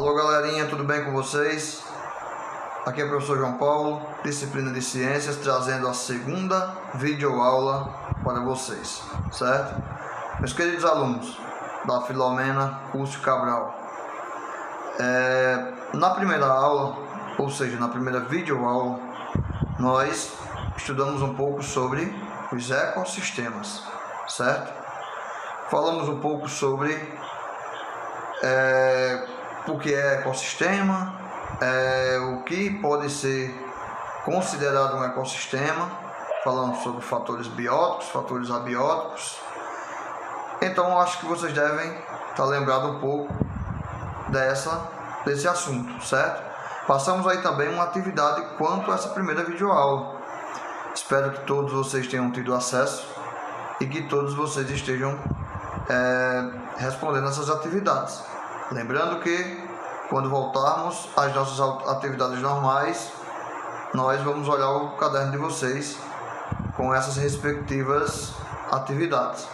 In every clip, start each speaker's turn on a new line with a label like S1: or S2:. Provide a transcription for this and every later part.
S1: Alô galerinha, tudo bem com vocês? Aqui é o professor João Paulo, disciplina de ciências, trazendo a segunda videoaula para vocês, certo? Meus queridos alunos da Filomena Curso Cabral, na primeira aula, ou seja, na primeira videoaula, nós estudamos um pouco sobre os ecossistemas, certo? Falamos um pouco sobre o que é ecossistema, o que pode ser considerado um ecossistema, falando sobre fatores bióticos, fatores abióticos. Então acho que vocês devem estar lembrados um pouco desse assunto, certo? Passamos aí também uma atividade quanto a essa primeira videoaula. Espero que todos vocês tenham tido acesso e que todos vocês estejam respondendo essas atividades. Lembrando que quando voltarmos às nossas atividades normais, nós vamos olhar o caderno de vocês com essas respectivas atividades.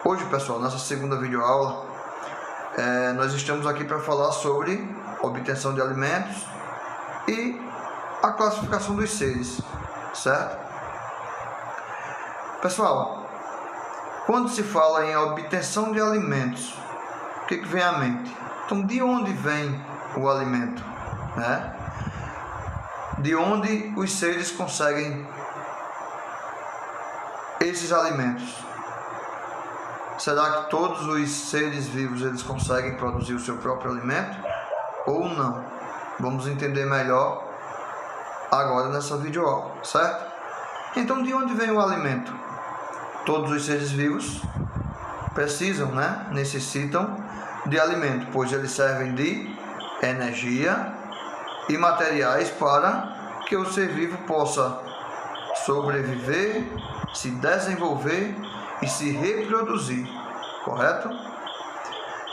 S1: Hoje, pessoal, nessa segunda videoaula, nós estamos aqui para falar sobre obtenção de alimentos e a classificação dos seres, certo? Pessoal, quando se fala em obtenção de alimentos, o que vem à mente? Então, de onde vem o alimento, né? De onde os seres conseguem esses alimentos? Será que todos os seres vivos eles conseguem produzir o seu próprio alimento ou não? Vamos entender melhor agora nessa videoaula, certo? Então, de onde vem o alimento? Todos os seres vivos precisam, necessitam de alimento, pois eles servem de energia e materiais para que o ser vivo possa sobreviver, se desenvolver e se reproduzir, correto?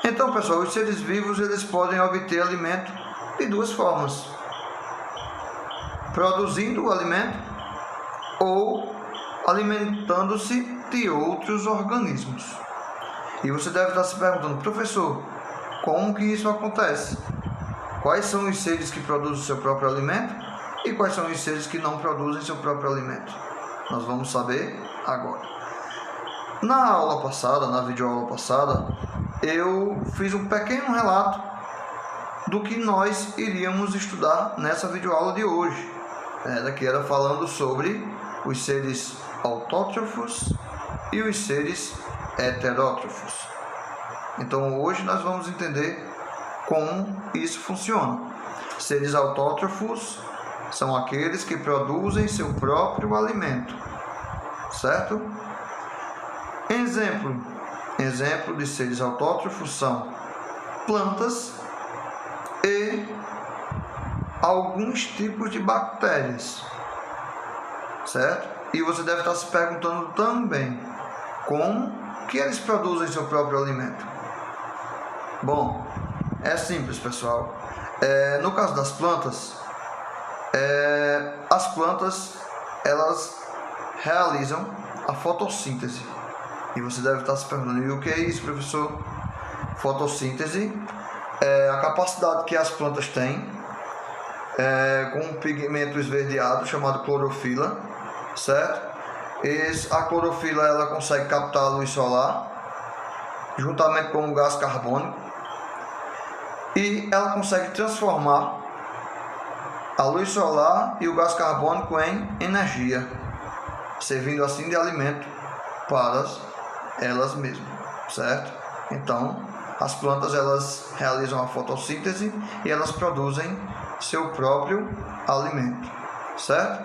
S1: Então, pessoal, os seres vivos eles podem obter alimento de duas formas: produzindo o alimento ou alimentando-se de outros organismos. E você deve estar se perguntando: professor, como que isso acontece? Quais são os seres que produzem o seu próprio alimento e quais são os seres que não produzem seu próprio alimento? Nós vamos saber agora. Na aula passada, na videoaula passada, eu fiz um pequeno relato do que nós iríamos estudar nessa videoaula de hoje. Que era falando sobre os seres autótrofos e os seres heterótrofos. Então hoje nós vamos entender como isso funciona. Seres autótrofos são aqueles que produzem seu próprio alimento, certo? Exemplo de seres autótrofos são plantas e alguns tipos de bactérias, certo? E você deve estar se perguntando também como que eles produzem seu próprio alimento. Bom, é simples, pessoal. No caso das plantas, as plantas elas realizam a fotossíntese. E você deve estar se perguntando: e o que é isso, professor? Fotossíntese é a capacidade que as plantas têm com um pigmento esverdeado chamado clorofila, certo? A clorofila ela consegue captar a luz solar juntamente com o gás carbônico e ela consegue transformar a luz solar e o gás carbônico em energia, servindo assim de alimento para elas mesmas, certo? Então, as plantas elas realizam a fotossíntese e elas produzem seu próprio alimento, certo?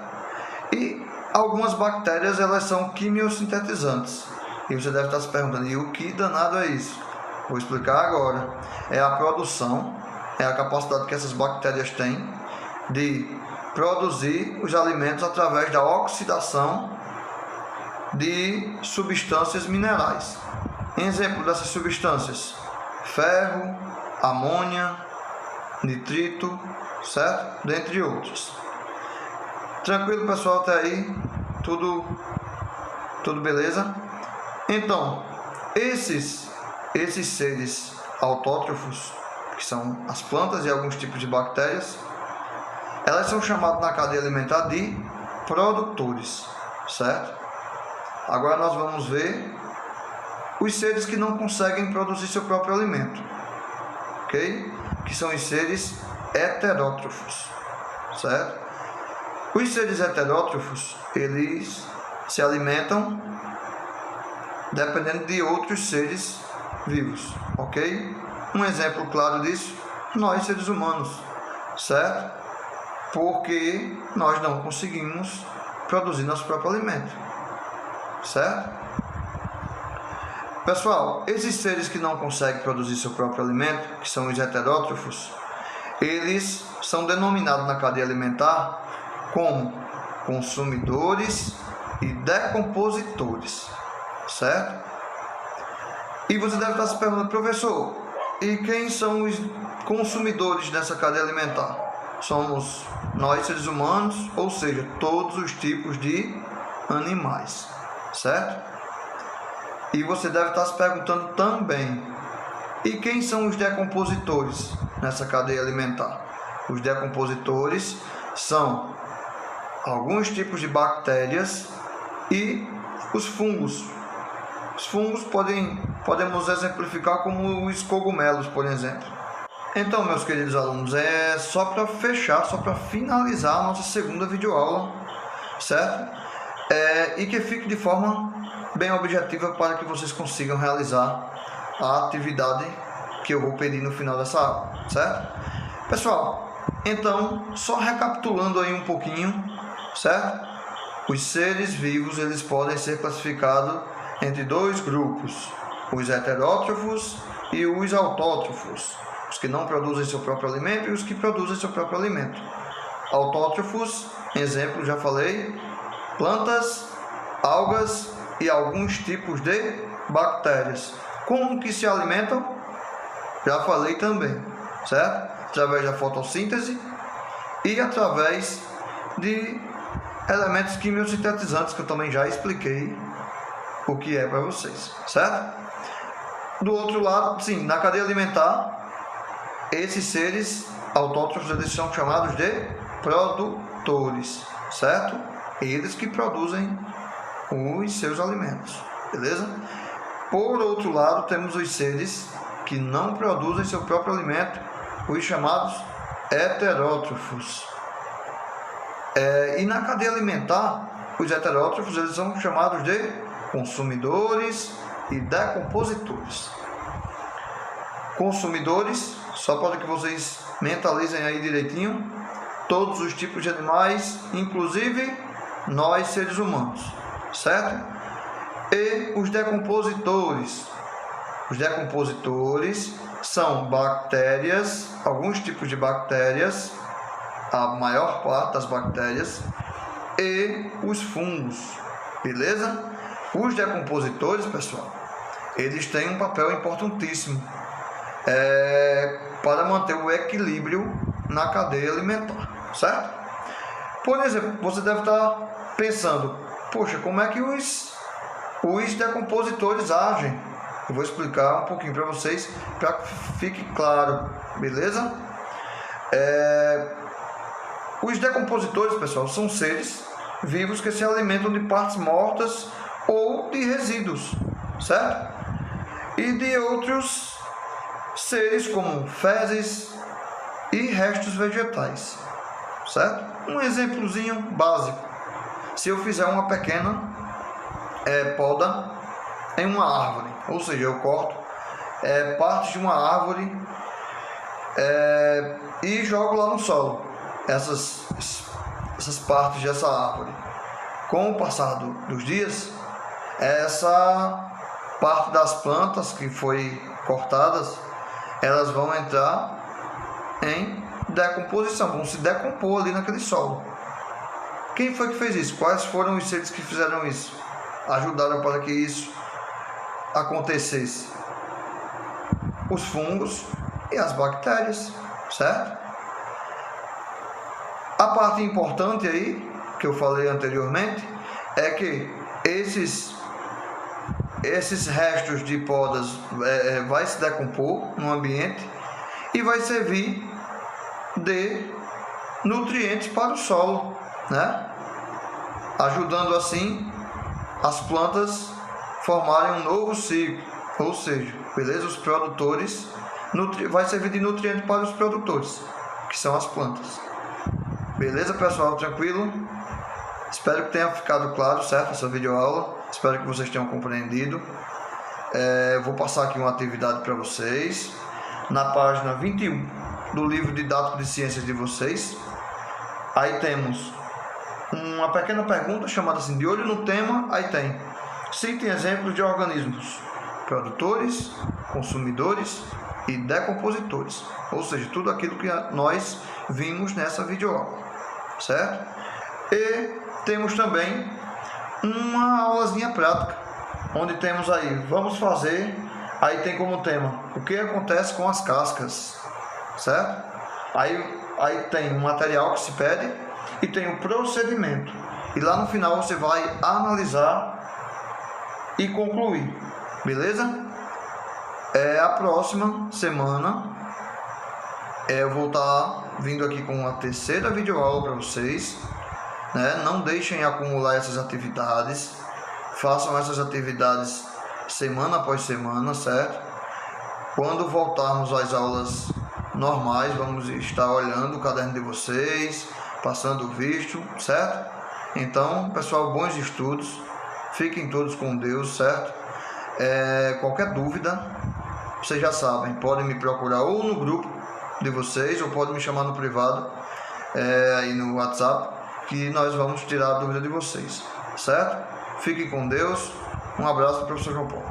S1: E algumas bactérias elas são quimiosintetizantes. E você deve estar se perguntando: e o que danado é isso? Vou explicar agora. É a produção, é a capacidade que essas bactérias têm de produzir os alimentos através da oxidação de substâncias minerais. Exemplo dessas substâncias: ferro, amônia, nitrito, certo? Dentre outros. Tranquilo, pessoal, até aí? Tudo beleza? Então, esses seres autótrofos que são as plantas e alguns tipos de bactérias, elas são chamadas na cadeia alimentar de produtores, certo? Agora nós vamos ver os seres que não conseguem produzir seu próprio alimento, ok? Que são os seres heterótrofos, certo? Os seres heterótrofos, eles se alimentam dependendo de outros seres vivos, ok? Um exemplo claro disso, nós seres humanos, certo? Porque nós não conseguimos produzir nosso próprio alimento, certo? Pessoal, esses seres que não conseguem produzir seu próprio alimento, que são os heterótrofos, eles são denominados na cadeia alimentar como consumidores e decompositores, certo? E você deve estar se perguntando, professor, e quem são os consumidores dessa cadeia alimentar? Somos nós, seres humanos, ou seja, todos os tipos de animais, certo? E você deve estar se perguntando também, e quem são os decompositores nessa cadeia alimentar? Os decompositores são alguns tipos de bactérias e os fungos. Os fungos podemos exemplificar como os cogumelos, por exemplo. Então, meus queridos alunos, só para fechar, só para finalizar a nossa segunda videoaula, certo? E que fique de forma bem objetiva para que vocês consigam realizar a atividade que eu vou pedir no final dessa aula, certo? Pessoal, então, só recapitulando aí um pouquinho, certo? Os seres vivos, eles podem ser classificados entre dois grupos, os heterótrofos e os autótrofos, os que não produzem seu próprio alimento e os que produzem seu próprio alimento. Autótrofos, exemplo, já falei, plantas, algas e alguns tipos de bactérias. Como que se alimentam? Já falei também, certo? Através da fotossíntese e através de elementos quimiosintetizantes, que eu também já expliquei o que é para vocês, certo? Do outro lado, sim, na cadeia alimentar, esses seres autótrofos, eles são chamados de produtores, certo? Eles que produzem os seus alimentos, beleza? Por outro lado, temos os seres que não produzem seu próprio alimento, os chamados heterótrofos. E na cadeia alimentar, os heterótrofos, eles são chamados de consumidores e decompositores. Consumidores, só para que vocês mentalizem aí direitinho, todos os tipos de animais, inclusive nós seres humanos, certo? E os decompositores. Os decompositores são bactérias, alguns tipos de bactérias, a maior parte das bactérias, e os fungos, beleza? Os decompositores, pessoal, eles têm um papel importantíssimo para manter o equilíbrio na cadeia alimentar, certo? Por exemplo, você deve estar pensando, poxa, como é que os decompositores agem? Eu vou explicar um pouquinho para vocês, para que fique claro, beleza? Os decompositores, pessoal, são seres vivos que se alimentam de partes mortas ou de resíduos, certo? E de outros seres como fezes e restos vegetais, certo? Um exemplozinho básico. Se eu fizer uma pequena poda em uma árvore, ou seja, eu corto partes de uma árvore e jogo lá no solo essas partes dessa árvore. Com o passar dos dias, essa parte das plantas que foi cortadas, elas vão entrar em decomposição, vão se decompor ali naquele solo. Quem foi que fez isso? Quais foram os seres que fizeram isso? Ajudaram para que isso acontecesse? Os fungos e as bactérias, certo? A parte importante aí, que eu falei anteriormente, é que esses restos de podas vai se decompor no ambiente e vai servir de nutrientes para o solo, né? Ajudando assim as plantas formarem um novo ciclo, ou seja, beleza? Os produtores vai servir de nutriente para os produtores, que são as plantas. Beleza, pessoal? Tranquilo? Espero que tenha ficado claro, certo? Essa videoaula. Espero que vocês tenham compreendido. Vou passar aqui uma atividade para vocês. Na página 21 do livro didático de ciências de vocês. Aí temos uma pequena pergunta chamada assim, de olho no tema. Aí tem: citem exemplos de organismos produtores, consumidores e decompositores. Ou seja, tudo aquilo que nós vimos nessa videoaula, certo? E temos também uma aulazinha prática, onde temos aí, vamos fazer, aí tem como tema, o que acontece com as cascas, certo? Aí tem um material que se pede e tem o procedimento. E lá no final você vai analisar e concluir, beleza? A próxima semana eu vou estar vindo aqui com uma terceira videoaula para vocês, né? Não deixem acumular essas atividades, façam essas atividades semana após semana, certo? Quando voltarmos às aulas normais, vamos estar olhando o caderno de vocês, passando o visto, certo? Então, pessoal, bons estudos, fiquem todos com Deus, certo? Qualquer dúvida, vocês já sabem, podem me procurar ou no grupo de vocês, ou podem me chamar no privado, aí no WhatsApp, que nós vamos tirar a dúvida de vocês, certo? Fiquem com Deus, um abraço do professor João Paulo.